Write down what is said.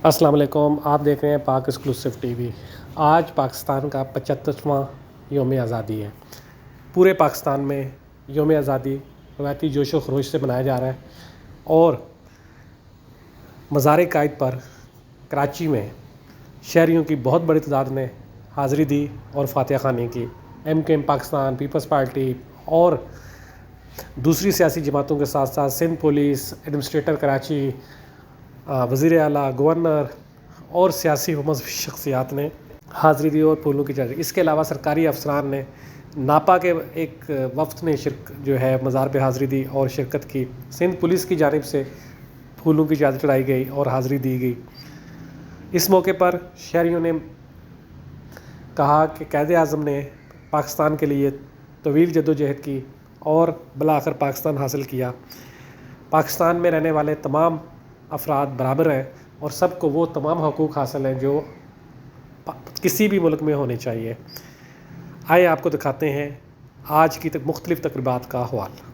अस्सलाम वालेकुम। आप देख रहे हैं पाक एक्सक्लूसिव टीवी। आज पाकिस्तान का 75वां योम आज़ादी है। पूरे पाकिस्तान में योम आज़ादी रवायती जोशो खरोश से मनाया जा रहा है और मज़ार कायद पर कराची में शहरियों की बहुत बड़ी तादाद ने हाज़िरी दी और फातिहा ख़वानी की। MKM पाकिस्तान, पीपल्स पार्टी और दूसरी सियासी जमातों के साथ साथ सिंध पुलिस, एडमिनिस्ट्रेटर कराची, वज़ीर आला, गवर्नर और सियासी व मज़हबी शख्सियात ने हाज़िरी दी और फूलों की चादर। इसके अलावा सरकारी अफसरान ने नापा के एक वफ़द ने जो है मज़ार पे हाज़िरी दी और शिरकत की। सिंध पुलिस की जानिब से फूलों की चादर चढ़ाई गई और हाज़िरी दी गई। इस मौके पर शहरियों ने कहा कि क़ायद आज़म ने पाकिस्तान के लिए तवील जद्दोजहद की और भला आखिर पाकिस्तान हासिल किया। पाकिस्तान में रहने वाले तमाम अफराद बराबर हैं और सबको वो तमाम हकूक़ हासिल हैं जो किसी भी मुल्क में होने चाहिए। आइए आपको दिखाते हैं आज की मुख्तलिफ़ तक़रीबात का हवाला।